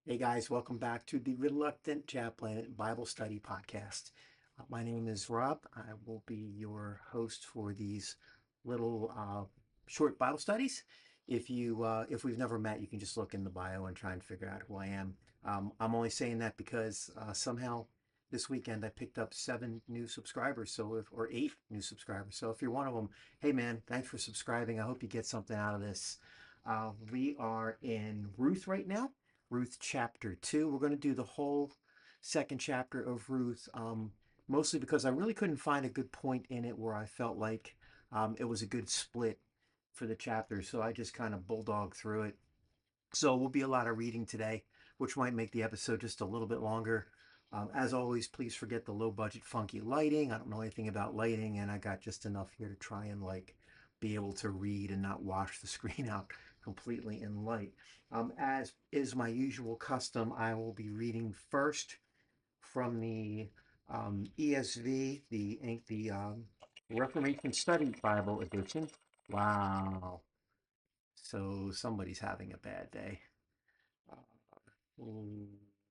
Hey guys, welcome back to the Reluctant Chaplain Bible Study Podcast. My name is Rob. I will be your host for these little short Bible studies. If we've never met, you can just look in the bio and try and figure out who I am. I'm only saying that because somehow this weekend I picked up 7 new subscribers, or 8 new subscribers. So if you're one of them, hey man, thanks for subscribing. I hope you get something out of this. We are in Ruth right now. Ruth chapter 2. We're going to do the whole second chapter of Ruth, mostly because I really couldn't find a good point in it where I felt like it was a good split for the chapters. So I just kind of bulldogged through it. So will be a lot of reading today, which might make the episode just a little bit longer. As always, please forget the low budget funky lighting. I don't know anything about lighting, and I got just enough here to try and be able to read and not wash the screen out completely in light. As is my usual custom, I will be reading first from the ESV, the Reformation Study Bible edition. Wow. So somebody's having a bad day. Uh,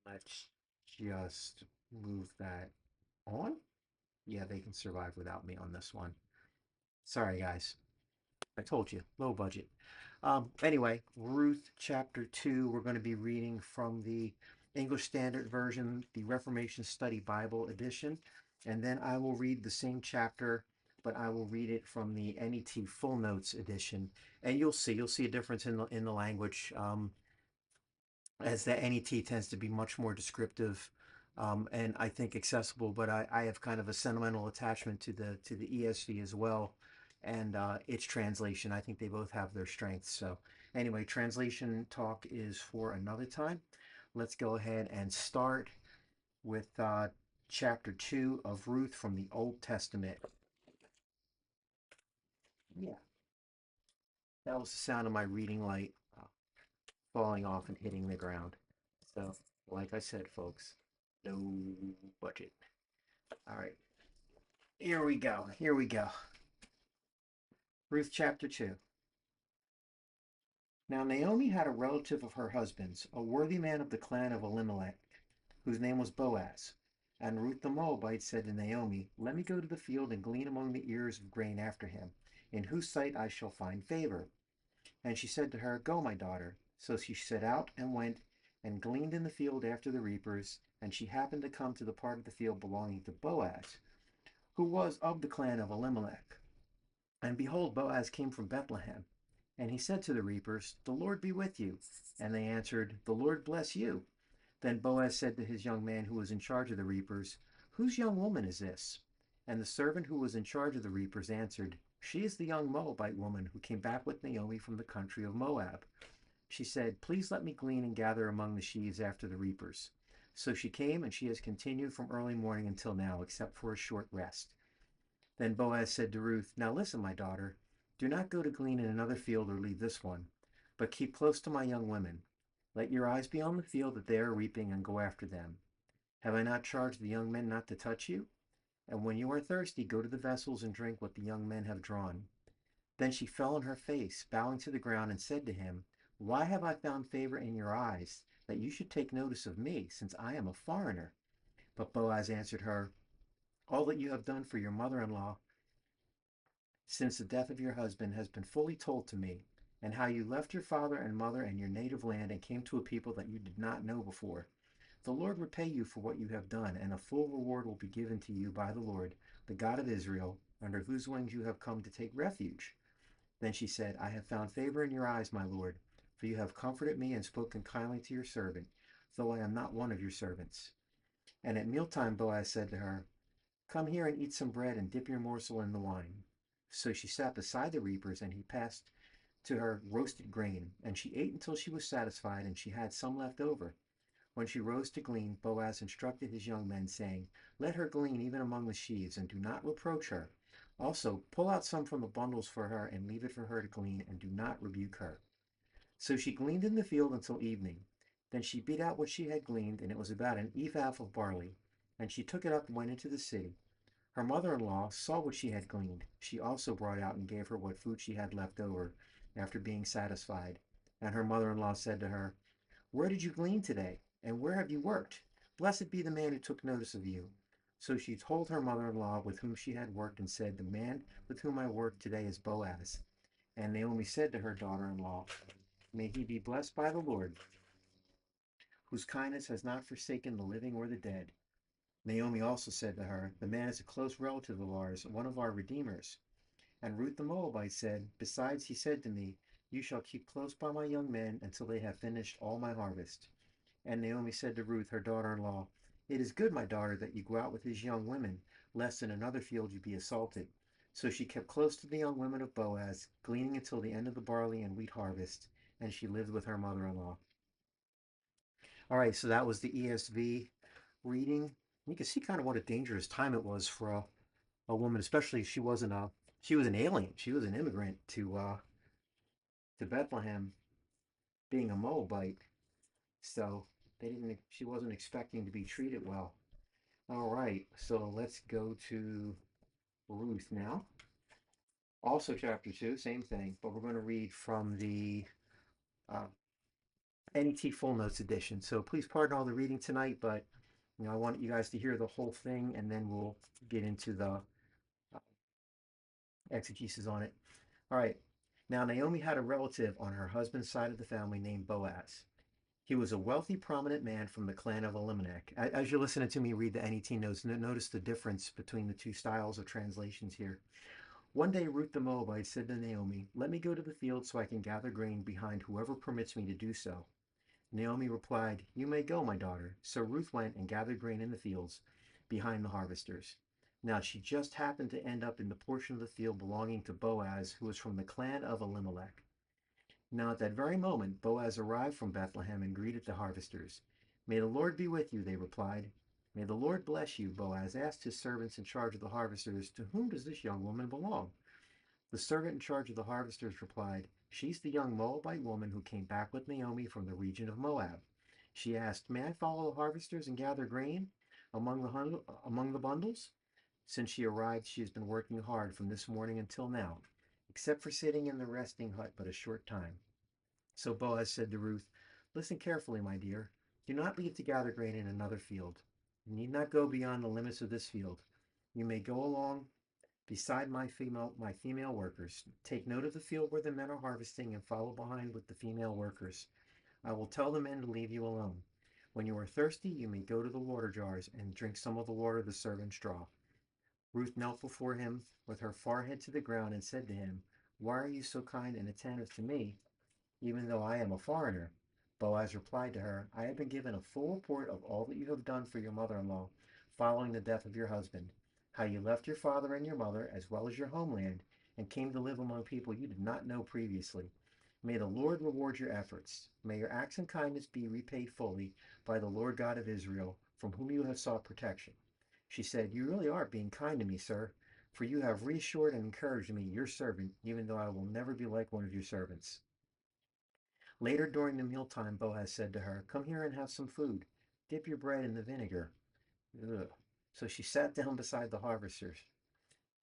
let's just move that on. Yeah, they can survive without me on this one. Sorry, guys. I told you, low budget. Anyway, Ruth chapter 2, we're going to be reading from the English Standard Version, the Reformation Study Bible edition, and then I will read the same chapter, but I will read it from the NET Full Notes edition, and you'll see a difference in the language. As the NET tends to be much more descriptive and I think accessible, but I have kind of a sentimental attachment to the ESV as well and its translation. I think they both have their strengths. So anyway, translation talk is for another time. Let's go ahead and start with chapter 2 of Ruth from the Old Testament. Yeah, that was the sound of my reading light falling off and hitting the ground. So, like I said, folks, no budget. All right, here we go. Here we go. Ruth chapter 2. Now Naomi had a relative of her husband's, a worthy man of the clan of Elimelech, whose name was Boaz. And Ruth the Moabite said to Naomi, let me go to the field and glean among the ears of grain after him, in whose sight I shall find favor. And she said to her, go, my daughter. So she set out and went and gleaned in the field after the reapers, and she happened to come to the part of the field belonging to Boaz, who was of the clan of Elimelech. And behold, Boaz came from Bethlehem. And he said to the reapers, the Lord be with you. And they answered, the Lord bless you. Then Boaz said to his young man who was in charge of the reapers, whose young woman is this? And the servant who was in charge of the reapers answered, she is the young Moabite woman who came back with Naomi from the country of Moab. She said, please let me glean and gather among the sheaves after the reapers. So she came, and she has continued from early morning until now, except for a short rest. Then Boaz said to Ruth, now listen, my daughter, do not go to glean in another field or leave this one, but keep close to my young women. Let your eyes be on the field that they are reaping, and go after them. Have I not charged the young men not to touch you? And when you are thirsty, go to the vessels and drink what the young men have drawn. Then she fell on her face, bowing to the ground, and said to him, why have I found favor in your eyes, that you should take notice of me, since I am a foreigner? But Boaz answered her, all that you have done for your mother-in-law since the death of your husband has been fully told to me, and how you left your father and mother and your native land and came to a people that you did not know before. The Lord repay you for what you have done, and a full reward will be given to you by the Lord, the God of Israel, under whose wings you have come to take refuge. Then she said, I have found favor in your eyes, my Lord, for you have comforted me and spoken kindly to your servant, though I am not one of your servants. And at mealtime Boaz said to her, come here and eat some bread and dip your morsel in the wine. So she sat beside the reapers, and he passed to her roasted grain, and she ate until she was satisfied, and she had some left over. When she rose to glean, Boaz instructed his young men, saying, let her glean even among the sheaves, and do not reproach her. Also, pull out some from the bundles for her, and leave it for her to glean, and do not rebuke her. So she gleaned in the field until evening. Then she beat out what she had gleaned, and it was about an ephah of barley. And she took it up and went into the city. Her mother-in-law saw what she had gleaned. She also brought out and gave her what food she had left over, after being satisfied. And her mother-in-law said to her, Where did you glean today? And where have you worked? Blessed be the man who took notice of you. So she told her mother-in-law with whom she had worked and said, the man with whom I work today is Boaz. And Naomi said to her daughter-in-law, may he be blessed by the Lord, whose kindness has not forsaken the living or the dead. Naomi also said to her, the man is a close relative of ours, one of our redeemers. And Ruth the Moabite said, besides, he said to me, you shall keep close by my young men until they have finished all my harvest. And Naomi said to Ruth, her daughter-in-law, it is good, my daughter, that you go out with his young women, lest in another field you be assaulted. So she kept close to the young women of Boaz, gleaning until the end of the barley and wheat harvest, and she lived with her mother-in-law. All right, so that was the ESV reading. You can see kind of what a dangerous time it was for a woman, especially she was an alien. She was an immigrant to Bethlehem, being a Moabite. So she wasn't expecting to be treated well. All right, so let's go to Ruth now. Also, chapter 2, same thing, but we're going to read from the uh, NET Full Notes edition. So please pardon all the reading tonight, but I want you guys to hear the whole thing, and then we'll get into the exegesis on it. All right. Now, Naomi had a relative on her husband's side of the family named Boaz. He was a wealthy, prominent man from the clan of Elimelech. As you're listening to me read the NET notes, notice the difference between the two styles of translations here. One day, Ruth the Moabite said to Naomi, let me go to the field so I can gather grain behind whoever permits me to do so. Naomi replied, you may go, my daughter. So Ruth went and gathered grain in the fields behind the harvesters. Now she just happened to end up in the portion of the field belonging to Boaz, who was from the clan of Elimelech. Now at that very moment Boaz arrived from Bethlehem and greeted the harvesters. May the Lord be with you, they replied. May the Lord bless you, Boaz asked his servants in charge of the harvesters, to whom does this young woman belong? The servant in charge of the harvesters replied, she's the young Moabite woman who came back with Naomi from the region of Moab. She asked, may I follow the harvesters and gather grain among the bundles? Since she arrived, she has been working hard from this morning until now, except for sitting in the resting hut but a short time. So Boaz said to Ruth, listen carefully, my dear. Do not leave to gather grain in another field. You need not go beyond the limits of this field. You may go along beside my female workers. Take note of the field where the men are harvesting and follow behind with the female workers. I will tell the men to leave you alone. When you are thirsty, you may go to the water jars and drink some of the water the servants draw. Ruth knelt before him with her forehead to the ground and said to him, why are you so kind and attentive to me, even though I am a foreigner? Boaz replied to her, I have been given a full report of all that you have done for your mother-in-law following the death of your husband, how you left your father and your mother, as well as your homeland, and came to live among people you did not know previously. May the Lord reward your efforts. May your acts and kindness be repaid fully by the Lord God of Israel, from whom you have sought protection. She said, you really are being kind to me, sir, for you have reassured and encouraged me, your servant, even though I will never be like one of your servants. Later during the mealtime, Boaz said to her, come here and have some food. Dip your bread in the vinegar. Ugh. So she sat down beside the harvesters.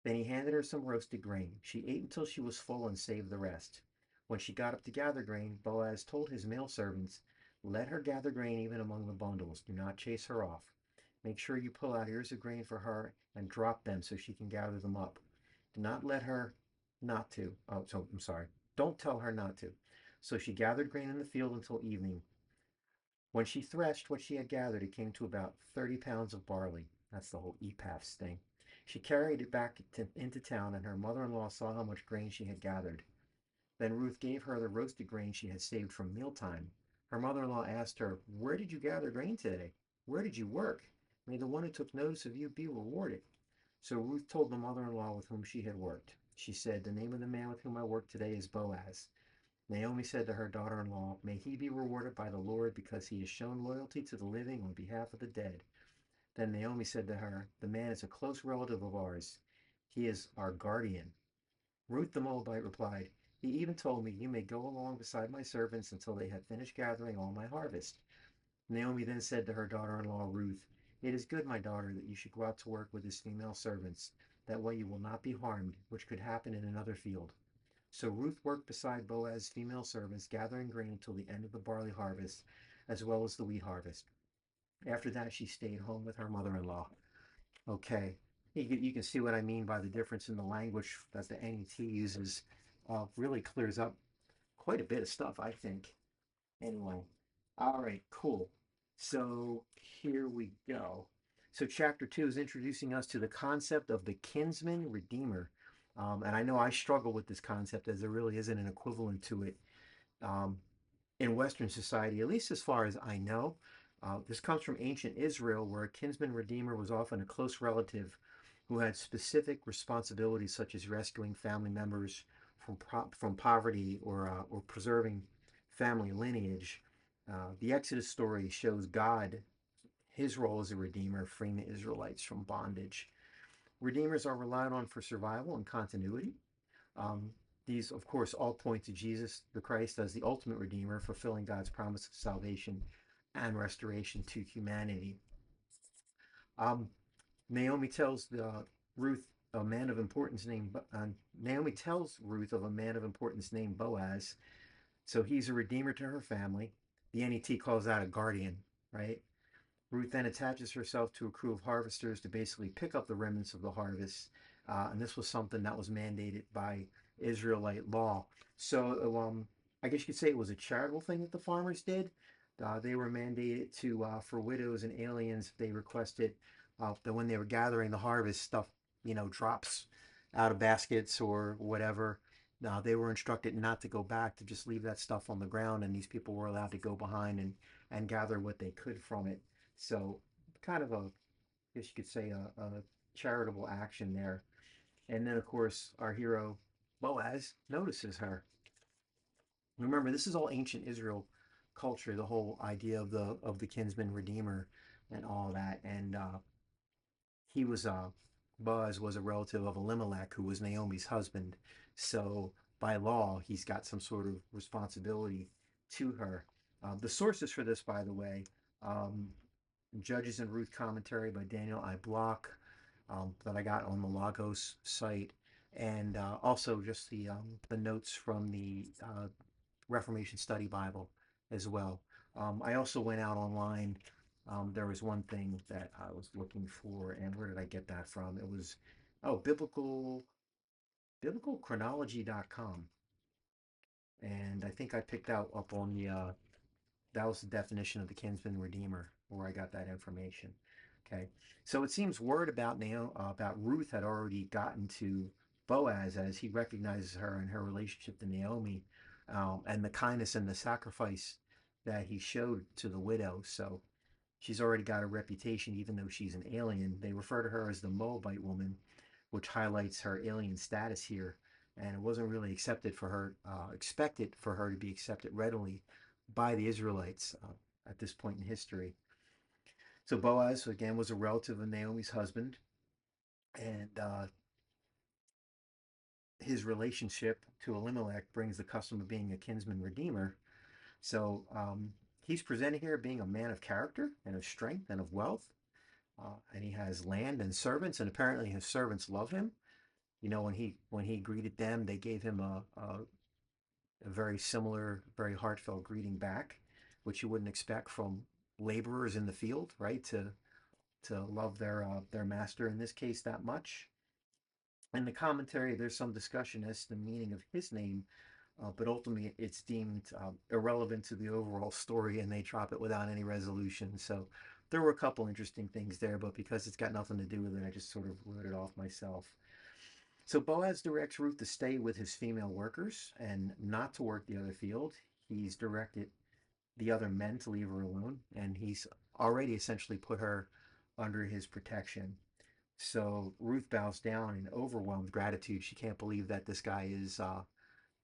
Then he handed her some roasted grain. She ate until she was full and saved the rest. When she got up to gather grain, Boaz told his male servants, let her gather grain even among the bundles. Do not chase her off. Make sure you pull out ears of grain for her and drop them so she can gather them up. Do not let her not to. Oh, so I'm sorry. Don't tell her not to. So she gathered grain in the field until evening. When she threshed what she had gathered, it came to about 30 pounds of barley. That's the whole epaphs thing. She carried it back into town, and her mother-in-law saw how much grain she had gathered. Then Ruth gave her the roasted grain she had saved from mealtime. Her mother-in-law asked her, where did you gather grain today? Where did you work? May the one who took notice of you be rewarded. So Ruth told the mother-in-law with whom she had worked. She said, the name of the man with whom I work today is Boaz. Naomi said to her daughter-in-law, may he be rewarded by the Lord because he has shown loyalty to the living on behalf of the dead. Then Naomi said to her, the man is a close relative of ours. He is our guardian. Ruth the Moabite replied, he even told me, you may go along beside my servants until they have finished gathering all my harvest. Naomi then said to her daughter-in-law Ruth, it is good, my daughter, that you should go out to work with his female servants. That way you will not be harmed, which could happen in another field. So Ruth worked beside Boaz's female servants, gathering grain until the end of the barley harvest. as well as the wheat harvest. After that, she stayed home with her mother-in-law. Okay, you can see what I mean by the difference in the language that the NET uses. Really clears up quite a bit of stuff, I think. Anyway, all right, cool. So here we go. So chapter two is introducing us to the concept of the kinsman redeemer. And I know I struggle with this concept as there really isn't an equivalent to it um, in Western society, at least as far as I know. This comes from ancient Israel, where a kinsman redeemer was often a close relative who had specific responsibilities such as rescuing family members from poverty or preserving family lineage. The Exodus story shows God, his role as a redeemer, freeing the Israelites from bondage. Redeemers are relied on for survival and continuity. Um, these, of course, all point to Jesus the Christ as the ultimate Redeemer, fulfilling God's promise of salvation and restoration to humanity. Um, Naomi tells Ruth a man of importance named Naomi tells Ruth of a man of importance named Boaz. So he's a redeemer to her family. The NET calls that a guardian, right? Ruth then attaches herself to a crew of harvesters to basically pick up the remnants of the harvest. And this was something that was mandated by Israelite law. So I guess you could say it was a charitable thing that the farmers did. They were mandated to, for widows and aliens, they requested that when they were gathering the harvest, stuff, drops out of baskets or whatever. They were instructed not to go back, to just leave that stuff on the ground, and these people were allowed to go behind and gather what they could from it. So kind of a, I guess you could say a charitable action there. And then of course our hero Boaz notices her. Remember, this is all ancient Israel culture, the whole idea of the kinsman redeemer and all that. And he was Boaz was a relative of Elimelech, who was Naomi's husband. So by law, he's got some sort of responsibility to her. The sources for this, by the way, um, Judges and Ruth commentary by Daniel I. Block that I got on the Logos site, and also just the notes from the Reformation Study Bible as well. I also went out online. There was one thing that I was looking for, and where did I get that from? It was, oh, biblicalchronology.com, and I think I picked out up on the that was the definition of the kinsman redeemer, where I got that information. Okay, so it seems word about about Ruth had already gotten to Boaz, as he recognizes her and her relationship to Naomi, and the kindness and the sacrifice that he showed to the widow. So she's already got a reputation, even though she's an alien. They refer to her as the Moabite woman, which highlights her alien status here. And it wasn't really expected for her to be accepted readily by the Israelites at this point in history. So Boaz, again, was a relative of Naomi's husband, and his relationship to Elimelech brings the custom of being a kinsman redeemer. So he's presented here being a man of character and of strength and of wealth. And he has land and servants, and apparently his servants love him. When he greeted them, they gave him a very similar, very heartfelt greeting back, which you wouldn't expect from laborers in the field, right? To love their master in this case that much. In the commentary, there's some discussion as to the meaning of his name, but ultimately it's deemed irrelevant to the overall story, and they drop it without any resolution. So there were a couple interesting things there, but because it's got nothing to do with it, I just sort of wrote it off myself. So Boaz directs Ruth to stay with his female workers and not to work the other field. He's directed the other men to leave her alone, and he's already essentially put her under his protection. So Ruth bows down in overwhelmed gratitude. She can't believe that this guy is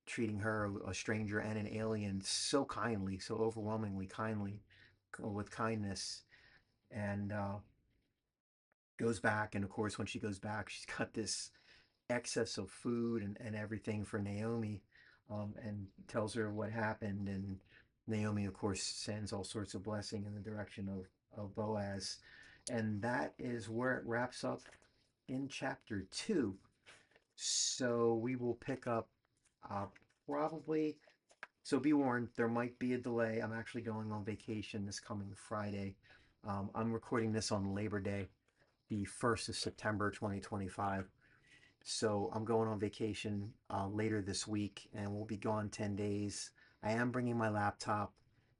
treating her, a stranger and an alien, so kindly, so overwhelmingly kindly, with kindness, and goes back. And of course, when she goes back, she's got this excess of food and everything for Naomi, and tells her what happened. And Naomi, of course, sends all sorts of blessing in the direction of Boaz. And that is where it wraps up in chapter two. So we will pick up uh, probably So be warned, there might be a delay. I'm actually going on vacation this coming Friday. I'm recording this on Labor Day, the 1st of September 2025. So I'm going on vacation later this week, and we'll be gone 10 days. I am bringing my laptop,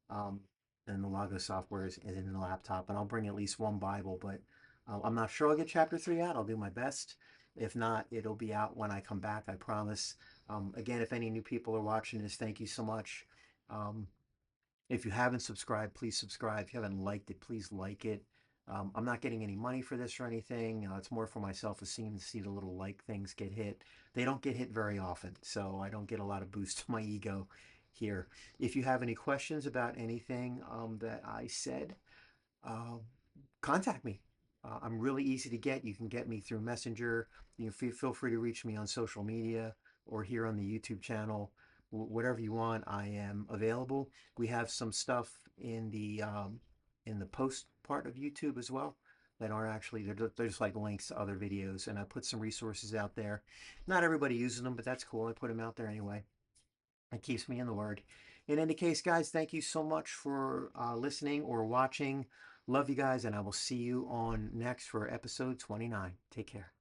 um, and the Lago software is in the laptop, and I'll bring at least one Bible, but I'm not sure I'll get chapter 3 out. I'll do my best. If not, it'll be out when I come back, I promise. Again, if any new people are watching this, thank you so much. Um, if you haven't subscribed, please subscribe. If you haven't liked it, please like it. I'm not getting any money for this or anything. It's more for my self-esteem to see the little like things get hit. They don't get hit very often, so I don't get a lot of boost to my ego here. If you have any questions about anything that I said, uh, contact me. I'm really easy to get. You can get me through Messenger. You can feel free to reach me on social media or here on the YouTube channel. Whatever you want, I am available. We have some stuff in the post part of YouTube as well that aren't actually they're just like links to other videos, and I put some resources out there. Not everybody uses them, but that's cool. I put them out there anyway. It keeps me in the word. In any case, guys, thank you so much for listening or watching. Love you guys, and I will see you on next for episode 29. Take care.